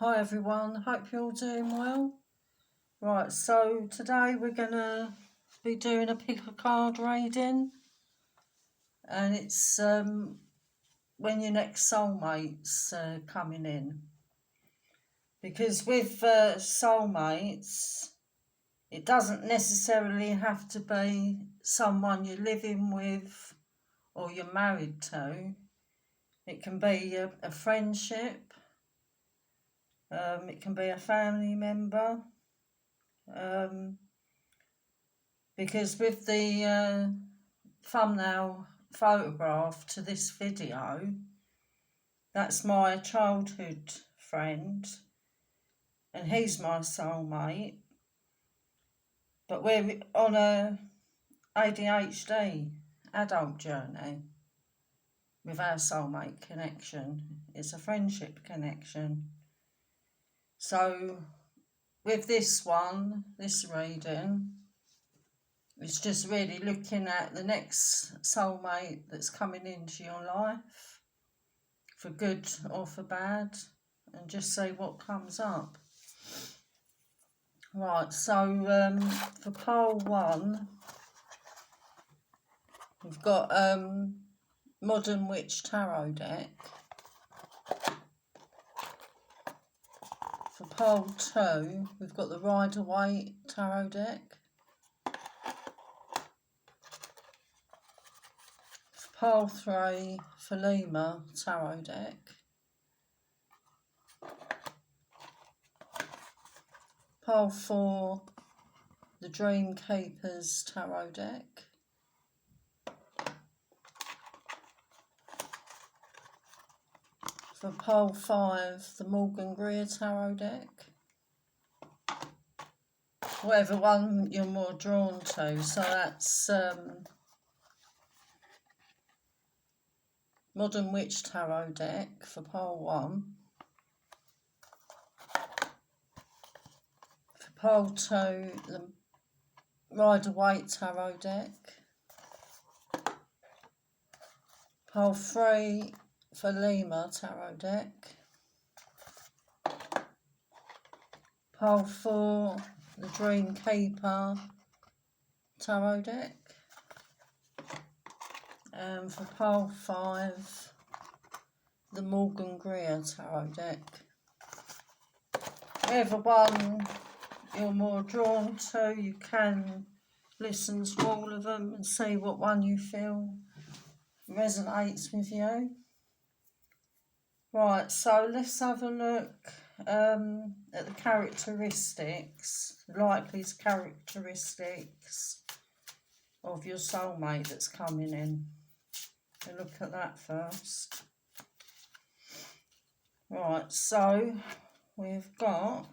Hi everyone, hope you're all doing well. Right, so today we're going to be doing a pickacard reading, and it's when your next soulmate's coming in. Because with soulmates, it doesn't necessarily have to be someone you're living with or you're married to. It can be a friendship. It can be a family member, because with the thumbnail photograph to this video, that's my childhood friend and he's my soulmate, but we're on a ADHD adult journey with our soulmate connection. It's a friendship connection. So with this reading, it's just really looking at the next soulmate that's coming into your life, for good or for bad, and just see what comes up. Right, so for pile 1, we've got Modern Witch Tarot deck. For pile 2, we've got the Rider-Waite Tarot deck. For pile 3, Philema Tarot deck. Pile 4, the Dream Keepers Tarot deck. For pile 5, the Morgan Greer Tarot deck. Whatever one you're more drawn to, so that's Modern Witch Tarot deck for pile 1. For pile 2, the Rider-Waite Tarot deck. Pile 3, Philema Tarot deck. Pile 4, the Dream Keeper Tarot deck. And for pile 5, the Morgan Greer Tarot deck. Whatever one you're more drawn to, you can listen to all of them and see what one you feel resonates with you. Right, so let's have a look at the characteristics, likely characteristics of your soulmate that's coming in. We'll look at that first. Right, so we've got,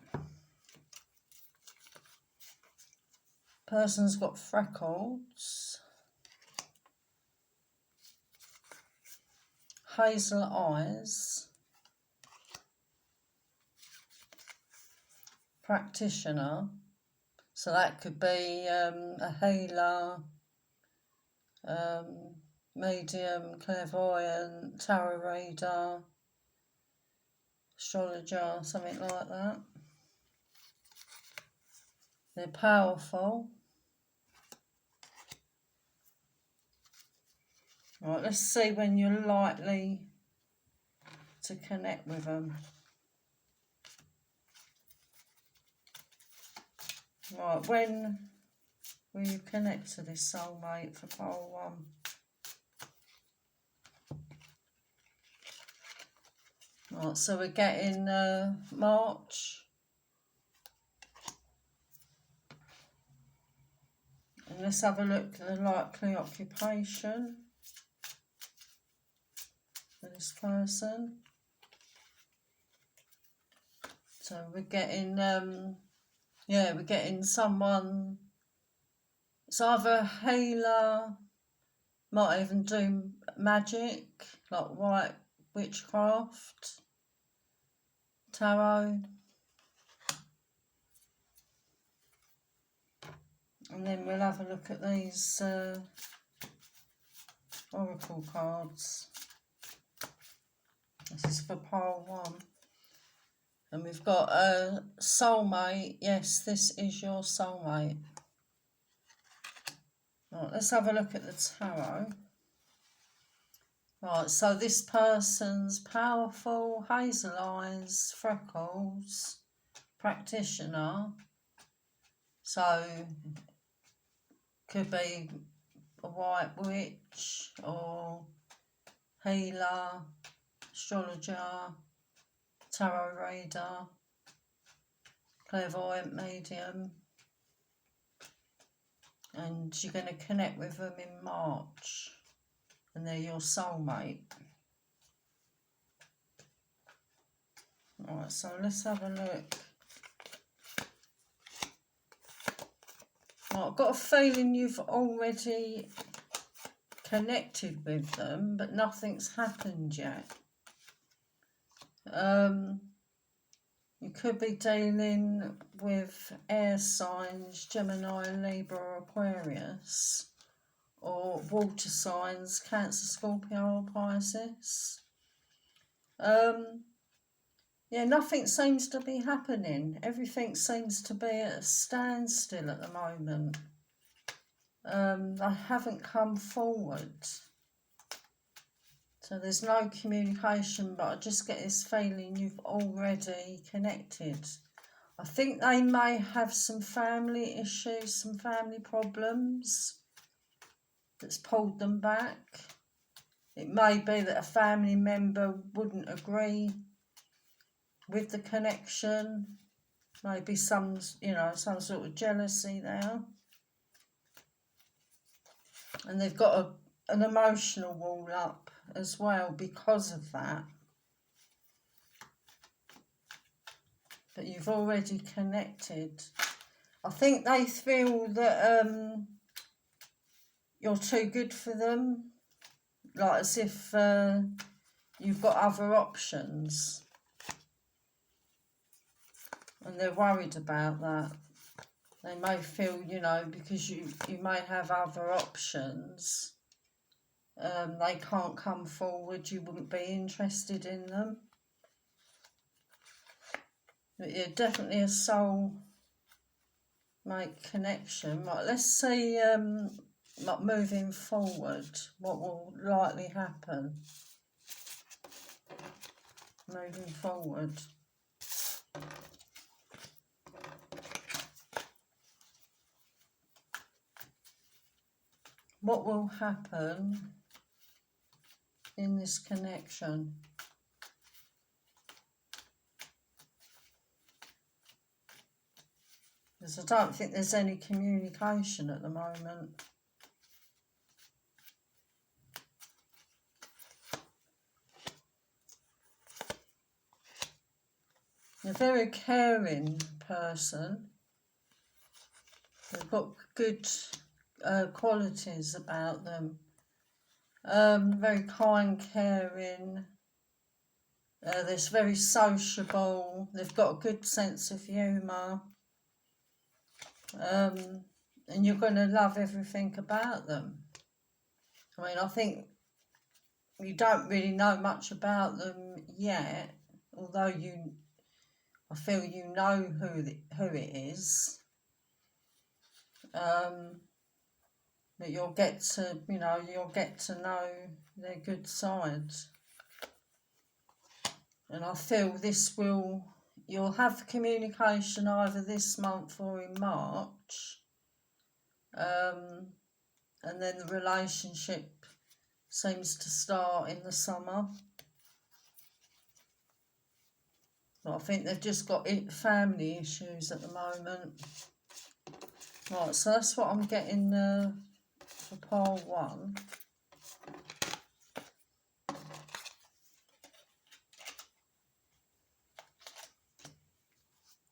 person's got freckles, hazel eyes, practitioner, so that could be a healer, medium, clairvoyant, tarot reader, astrologer, something like that. They're powerful. Right, let's see when you're likely to connect with them. Right, when will you connect to this soulmate for pile 1? Right, so we're getting March. And let's have a look at the likely occupation for this person. So we're getting, we're getting someone, it's either a healer, might even do magic, like white witchcraft, tarot. And then we'll have a look at these oracle cards. This is for pile 1. And we've got a soulmate. Yes, this is your soulmate. Right, let's have a look at the tarot. Right, so this person's powerful, hazel eyes, freckles, practitioner. So, could be a white witch or healer, astrologer, tarot reader, clairvoyant medium. And you're going to connect with them in March. And they're your soulmate. Alright, so let's have a look. Right, I've got a feeling you've already connected with them, but nothing's happened yet. You could be dealing with air signs, Gemini, Libra, Aquarius, or water signs, Cancer, Scorpio, or Pisces. Yeah, nothing seems to be happening. Everything seems to be at a standstill at the moment. They haven't come forward. So there's no communication, but I just get this feeling you've already connected. I think they may have some family issues, some family problems that's pulled them back. It may be that a family member wouldn't agree with the connection. Maybe some sort of jealousy there. And they've got an emotional wall up as well because of that. But you've already connected. I think they feel that you're too good for them, like as if you've got other options. And they're worried about that. They may feel, because you may have other options, they can't come forward, you wouldn't be interested in them. But yeah, definitely a soul mate connection. Right, let's see, like moving forward, what will likely happen. Moving forward. What will happen in this connection? Because I don't think there's any communication at the moment. A very caring person. They've got good qualities about them. Very kind, caring. They're very sociable. They've got a good sense of humour. And you're going to love everything about them. I mean, I think you don't really know much about them yet, although I feel you know who it is. But you'll get to know their good sides. And I feel you'll have communication either this month or in March. And then the relationship seems to start in the summer. But I think they've just got family issues at the moment. Right, so that's what I'm getting for pile 1.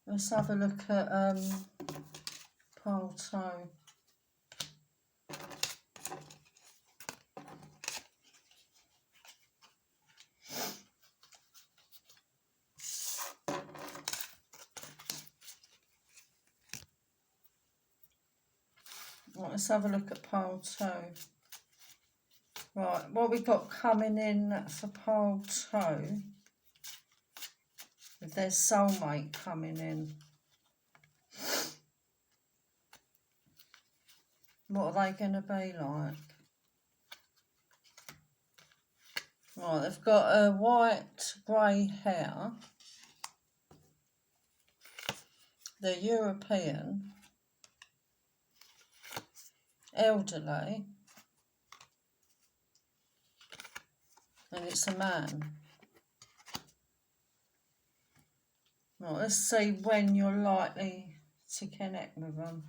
Let's have a look at pile 2. Right, let's have a look at pile 2. Right, what we got coming in for pile 2, we've with their soulmate coming in. What are they going to be like? Right, they've got white, grey hair. They're European, elderly, and it's a man. Right, let's see when you're likely to connect with them.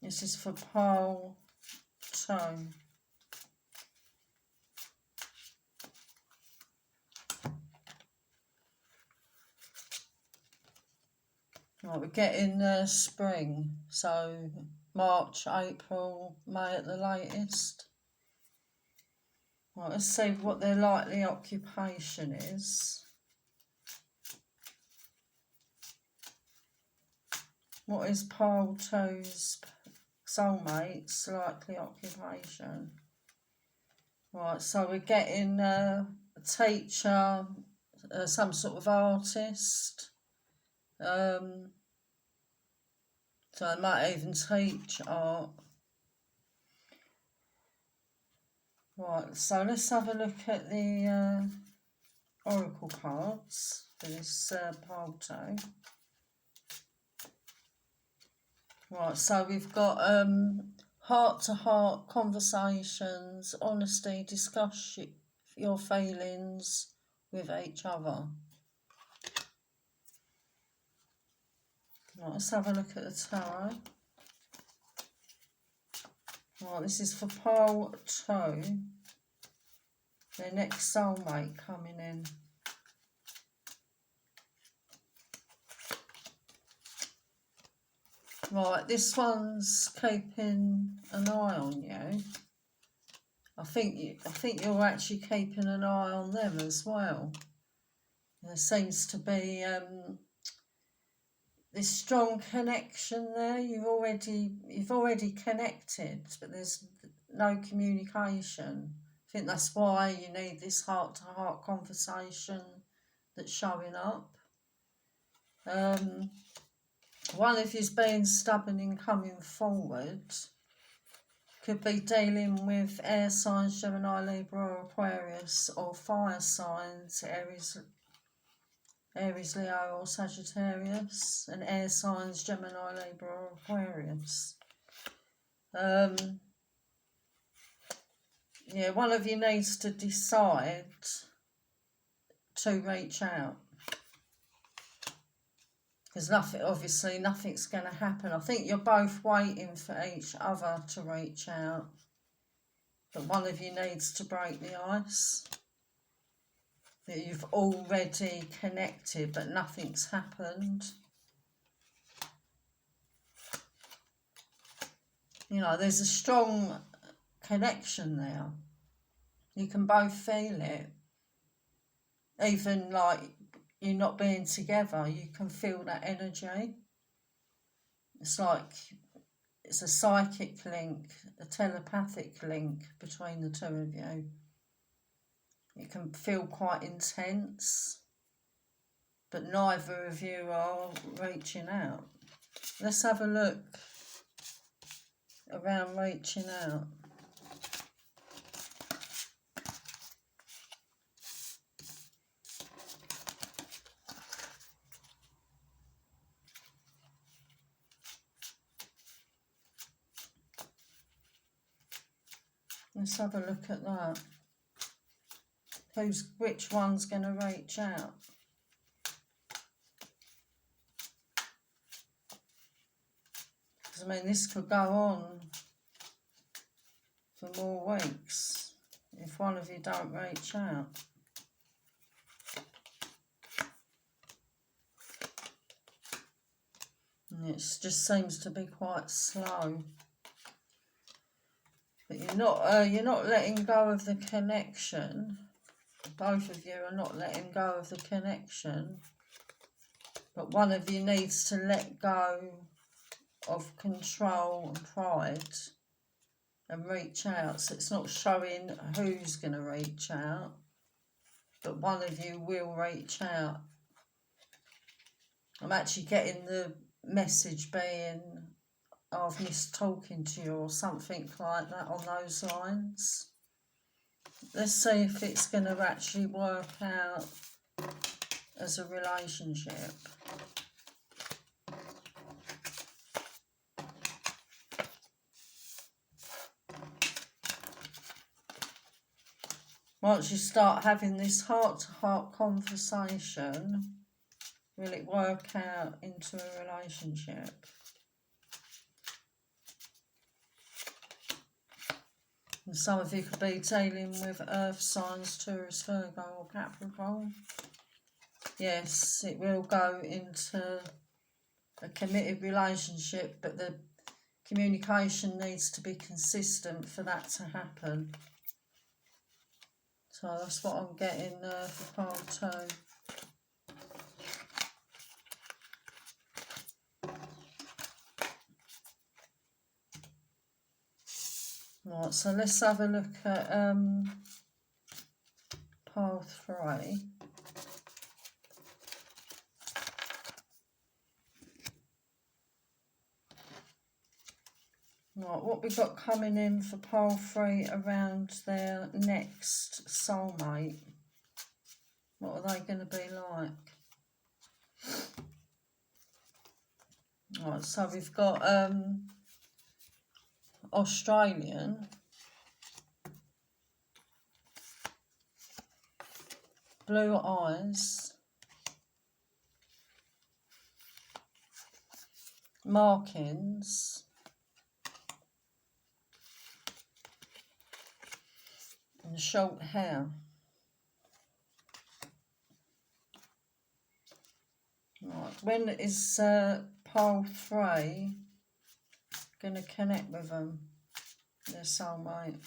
This is for pole 2. Right, we're getting spring, so March, April, May at the latest. Right, let's see what their likely occupation is. What is pole 2's soulmate's likely occupation? Right, so we're getting a teacher, some sort of artist. So they might even teach art. Right, so let's have a look at the oracle cards for this pole 2. Right, so we've got heart-to-heart conversations, honesty, discuss your feelings with each other. Right, let's have a look at the tarot. Right, this is for pole 2, their next soulmate coming in. Right, this one's keeping an eye on you. I think you're actually keeping an eye on them as well. There seems to be this strong connection there. You've already connected, but there's no communication. I think that's why you need this heart-to-heart conversation that's showing up. One of you's being stubborn in coming forward. Could be dealing with air signs, Gemini, Libra, or Aquarius, or fire signs, Aries, Leo, or Sagittarius, and air signs, Gemini, Libra, or Aquarius. Yeah, one of you needs to decide to reach out. Because nothing's going to happen. I think you're both waiting for each other to reach out. But one of you needs to break the ice. That you've already connected, but nothing's happened. You know, there's a strong connection there. You can both feel it. Even like you not being together, you can feel that energy. It's like it's a psychic link, a telepathic link between the two of you. It can feel quite intense, but neither of you are reaching out. Let's have a look around reaching out. Let's have a look at that. Which one's going to reach out? Because I mean, this could go on for more weeks if one of you don't reach out. And it just seems to be quite slow. But you're not letting go of the connection. Both of you are not letting go of the connection. But one of you needs to let go of control and pride and reach out. So it's not showing who's going to reach out, but one of you will reach out I'm actually getting the message being, I've missed talking to you or something like that on those lines. Let's see if it's going to actually work out as a relationship. Once you start having this heart-to-heart conversation, will it work out into a relationship? And some of you could be dealing with earth signs, Taurus, Virgo or Capricorn. Yes, it will go into a committed relationship, but the communication needs to be consistent for that to happen. So that's what I'm getting for part 2. Right, so let's have a look at part 3. Right, what we've got coming in for pile 3 around their next soulmate. What are they going to be like? Right, so we've got Australian, blue eyes, markings, and short hair. Right, when is pile 3 going to connect with them, their soulmate?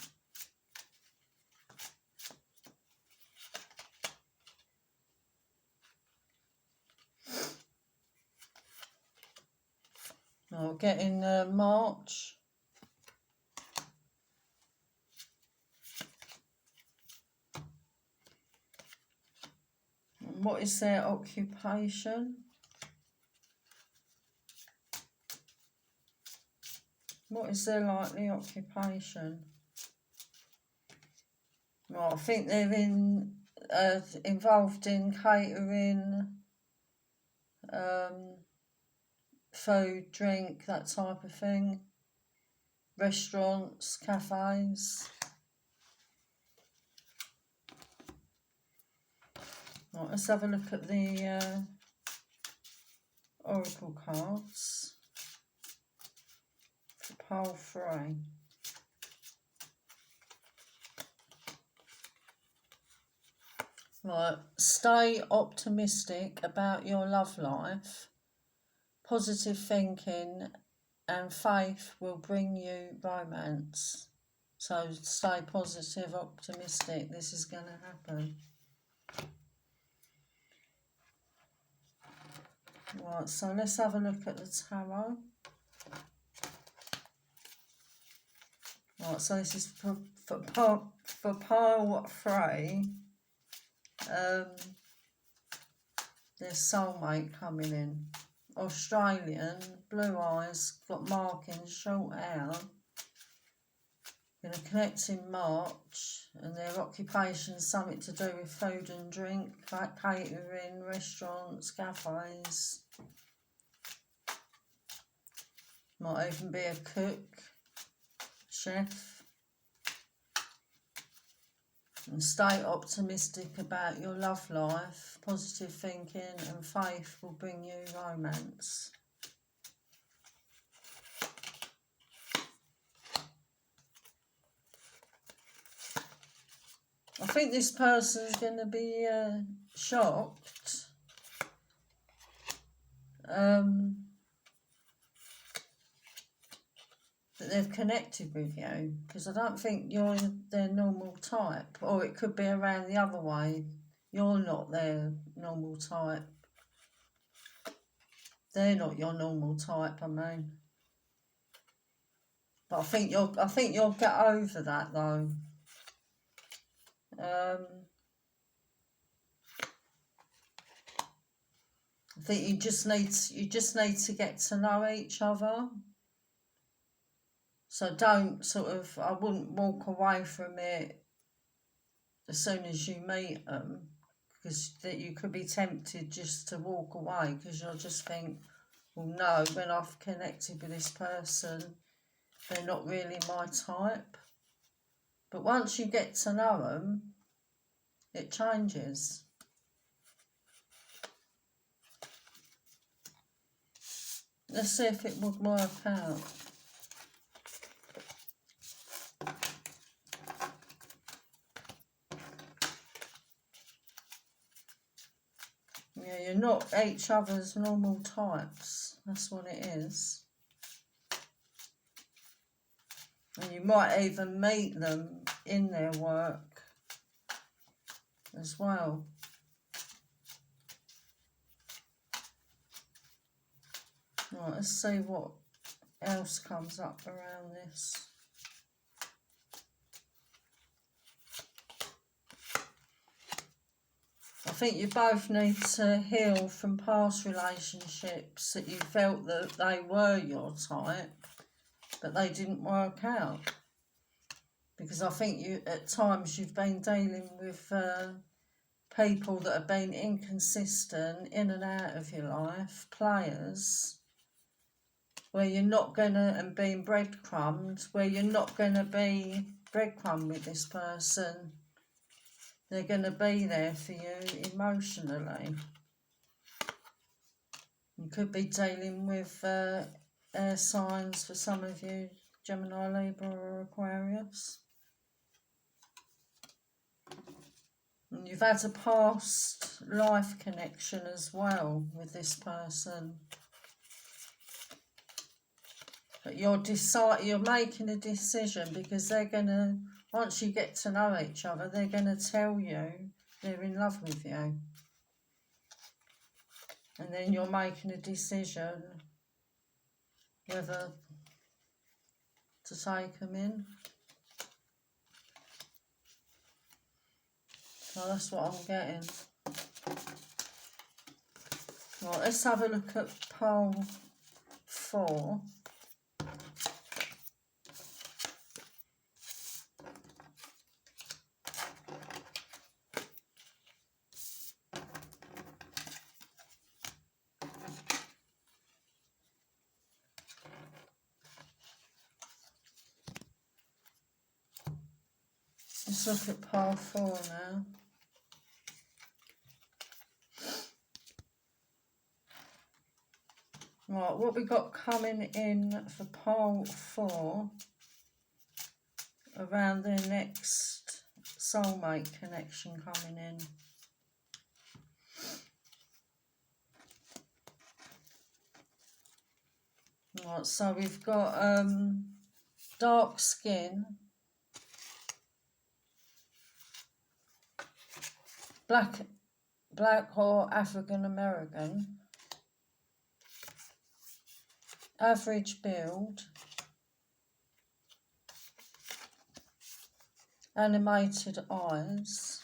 I'll get in March. And what is their occupation? What is their likely occupation? Well, I think they're involved in catering, food, drink, that type of thing. Restaurants, cafes. Right, let's have a look at the oracle cards for pile 3. Right, stay optimistic about your love life. Positive thinking and faith will bring you romance. So stay positive, optimistic. This is going to happen. Right, so let's have a look at the tarot. Right, so this is for pile 3. There's soulmate coming in. Australian, blue eyes, got markings, short hair. Going to connect in March, and their occupation something to do with food and drink, like catering, restaurants, cafes. Might even be a cook, chef. And stay optimistic about your love life. Positive thinking and faith will bring you romance. I think this person's going to be shocked that they've connected with you, because I don't think you're their normal type, or it could be around the other way. You're not their normal type. They're not your normal type, I mean. But I think you'll get over that though. I think you just need to get to know each other. So don't I wouldn't walk away from it as soon as you meet them, because that you could be tempted just to walk away because you'll just think, well, no, when I've connected with this person, they're not really my type. But once you get to know them, it changes. Let's see if it would work out. Yeah, you're not each other's normal types. That's what it is. And you might even meet them in their work as well. Right, let's see what else comes up around this. I think you both need to heal from past relationships that you felt that they were your type, but they didn't work out. Because I think at times you've been dealing with people that have been inconsistent in and out of your life, players, where you're not gonna, and being breadcrumbed, where you're not gonna be breadcrumbed with this person. They're gonna be there for you emotionally. You could be dealing with air signs for some of you, Gemini, Libra or Aquarius. And you've had a past life connection as well with this person. But you're making a decision, because they're going to, once you get to know each other, they're going to tell you they're in love with you. And then you're making a decision whether to take them in. So that's what I'm getting. Right, let's have a look at pole 4. Let's look at pole 4 now. Right, what we got coming in for pole 4 around their next soulmate connection coming in. Right, so we've got dark skin, black or African American, average build, animated eyes.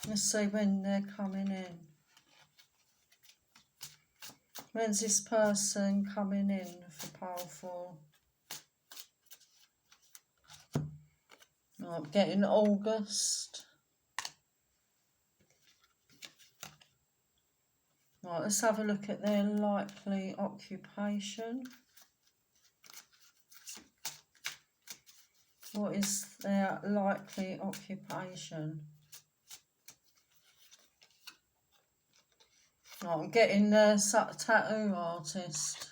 Let's see when they're coming in. When's this person coming in for pole 4? Oh, I'm getting August. Right, let's have a look at their likely occupation. What is their likely occupation? Oh, I'm getting the tattoo artist.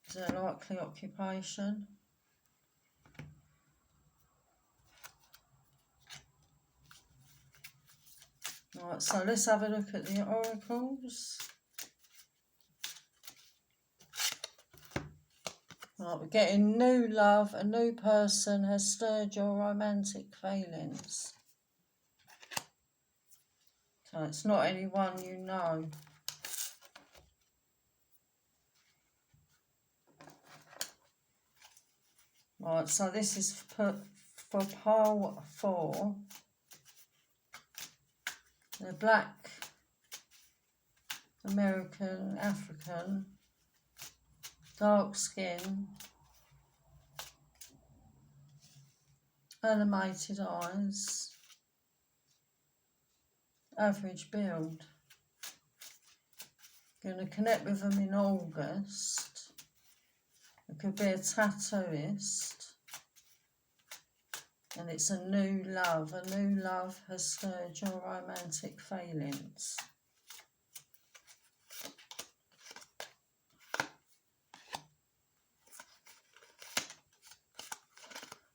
Is their likely occupation? Right, so let's have a look at the oracles. Right, we're getting new love. A new person has stirred your romantic feelings. So it's not anyone you know. Right, so this is for pole 4. They're black, American, African, dark skin, animated eyes, average build. Going to connect with them in August. It could be a tattooist. And it's a new love. A new love has stirred your romantic feelings.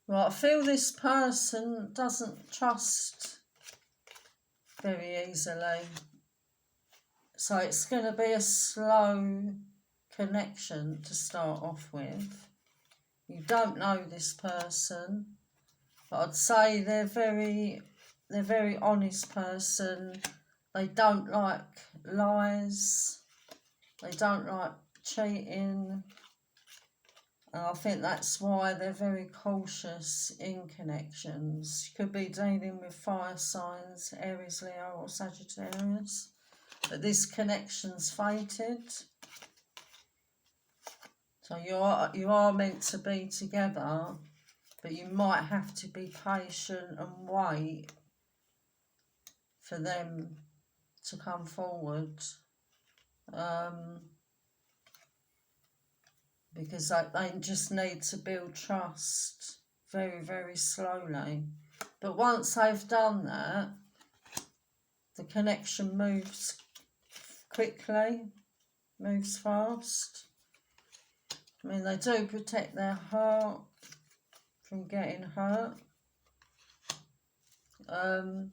Right, I feel this person doesn't trust very easily. So it's going to be a slow connection to start off with. You don't know this person, but I'd say they're very honest person. They don't like lies. They don't like cheating. And I think that's why they're very cautious in connections. You could be dealing with fire signs, Aries, Leo or Sagittarius. But this connection's fated. So you are meant to be together, but you might have to be patient and wait for them to come forward. Because they just need to build trust very, very slowly. But once they've done that, the connection moves quickly, moves fast. I mean, they do protect their heart from getting hurt. The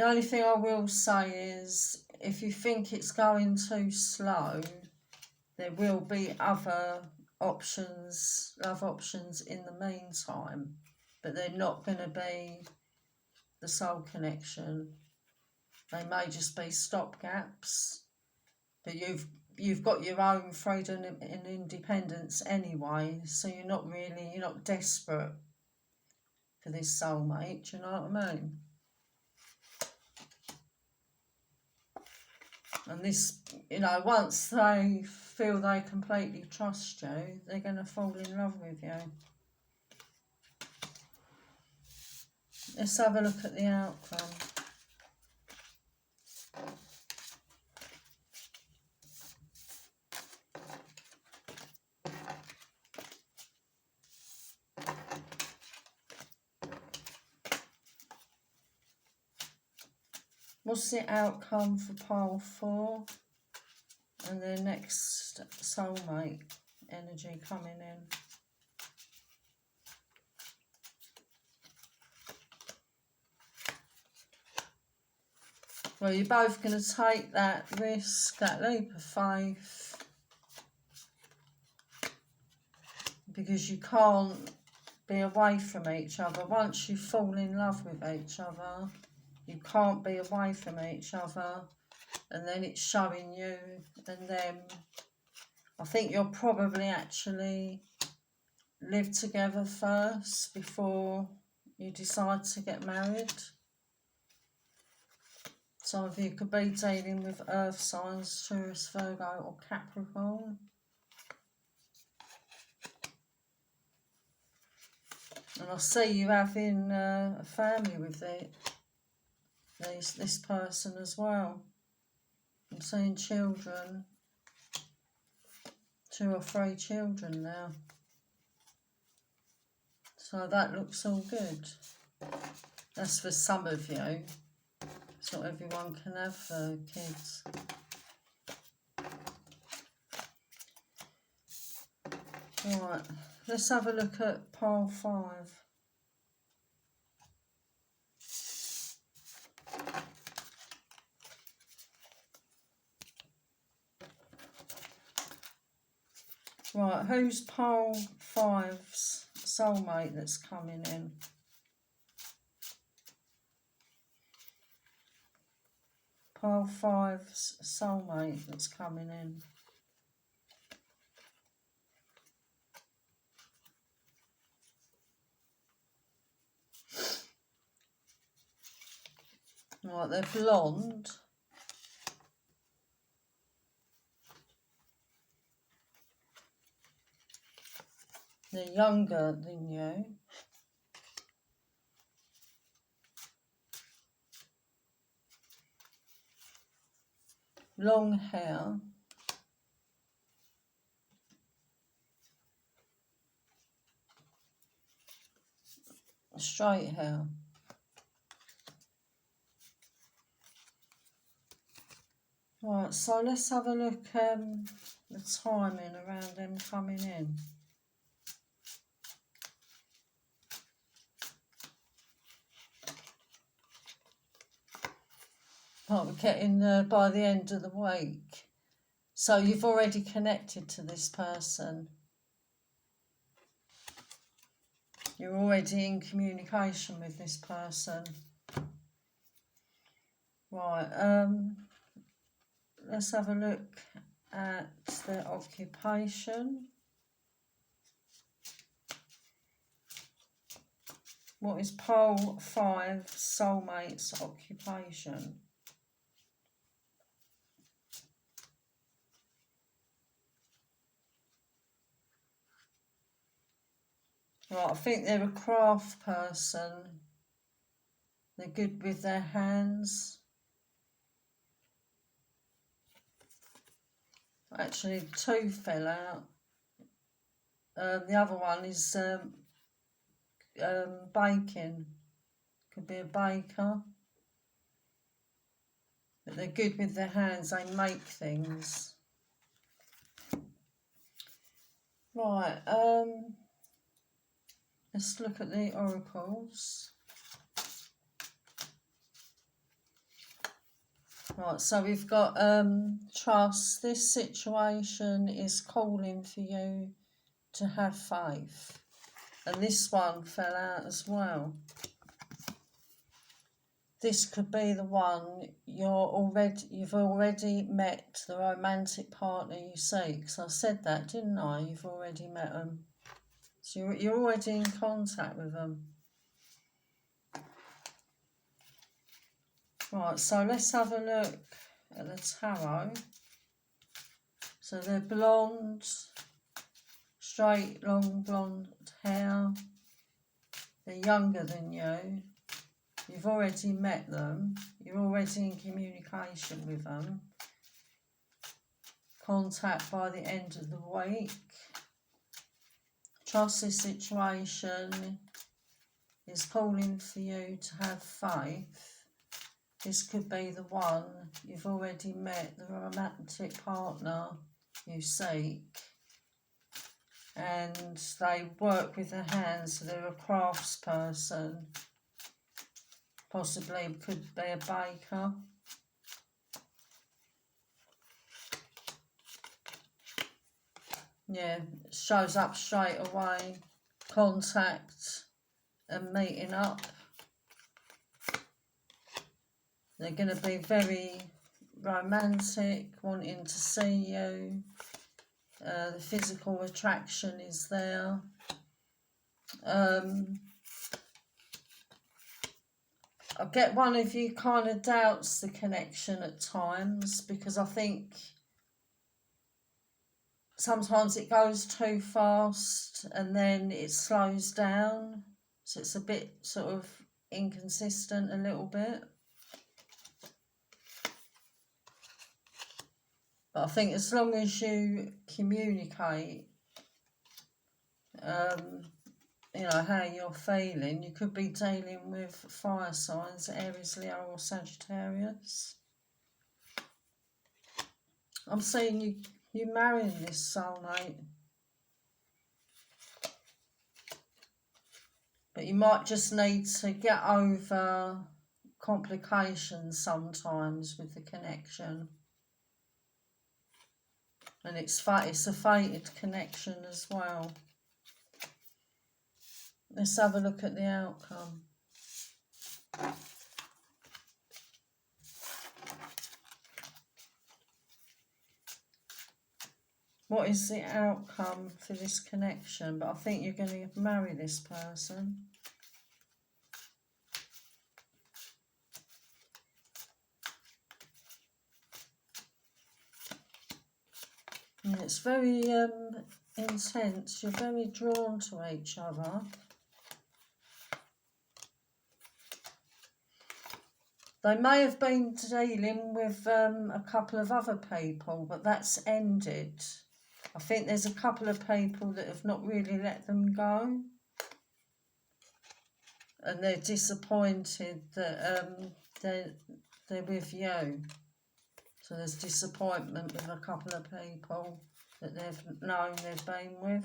only thing I will say is, if you think it's going too slow, there will be other options, love options in the meantime, but they're not going to be the soul connection. They may just be stopgaps, but you've got your own freedom and independence anyway, so you're not desperate for this soulmate, do you know what I mean? And this, once they feel they completely trust you, they're going to fall in love with you. Let's have a look at the outcome. What's the outcome for pile 4 and their next soulmate energy coming in? Well, you're both going to take that risk, that leap of faith, because you can't be away from each other. Once you fall in love with each other, you can't be away from each other, and then it's showing you and them. I think you'll probably actually live together first before you decide to get married. Some of you could be dealing with earth signs, Taurus, Virgo or Capricorn. And I see you having a family with this person as well. I'm seeing children, 2 or 3 children now. So that looks all good. That's for some of you. It's not everyone can have kids. Right, let's have a look at pile 5. Right, who's pile 5's soulmate that's coming in? Pile 5's soulmate that's coming in. Right, they're blonde. They're younger than you. Long hair. Straight hair. Right, so let's have a look the timing around them coming in. Right, we're getting by the end of the week. So you've already connected to this person. You're already in communication with this person. Right, let's have a look at their occupation. What is pole 5 soulmate's occupation? Right, I think they're a craft person. They're good with their hands. Actually, 2 fell out. The other one is baking. Could be a baker. But they're good with their hands. They make things. Right, let's look at the oracles. Right, so we've got trust. This situation is calling for you to have faith. And this one fell out as well. This could be the one you've already met the romantic partner you seek. So I said that, didn't I? You've already met them. So you're already in contact with them. Right, so let's have a look at the tarot. So they're blonde, straight, long blonde hair. They're younger than you. You've already met them. You're already in communication with them. Contact by the end of the week. Trust this situation is calling for you to have faith. This could be the one you've already met, the romantic partner you seek. And they work with their hands, so they're a crafts person. Possibly could be a baker. Yeah, it shows up straight away. Contact and meeting up. They're going to be very romantic, wanting to see you. The physical attraction is there. I get one of you kind of doubts the connection at times, because I think sometimes it goes too fast and then it slows down. So it's a bit sort of inconsistent a little bit. But I think as long as you communicate, you know, how you're feeling, you could be dealing with fire signs, Aries, Leo or Sagittarius. I'm seeing you marrying this soulmate. But you might just need to get over complications sometimes with the connection. And it's a fated connection as well. Let's have a look at the outcome. What is the outcome for this connection? But I think you're going to marry this person. And it's very intense. You're very drawn to each other. They may have been dealing with a couple of other people, but that's ended. I think there's a couple of people that have not really let them go. And they're disappointed that they're with you. So there's disappointment with a couple of people that they've known they've been with.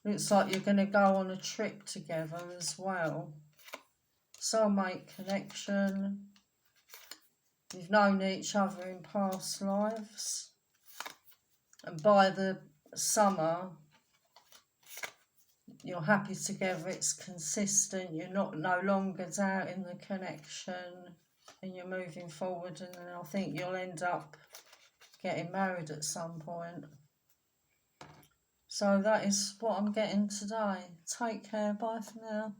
Looks like you're going to go on a trip together as well. Soulmate connection. You've known each other in past lives. And by the summer, you're happy together, it's consistent, you're no longer doubting the connection, and you're moving forward, and then I think you'll end up getting married at some point. So that is what I'm getting today. Take care, bye for now.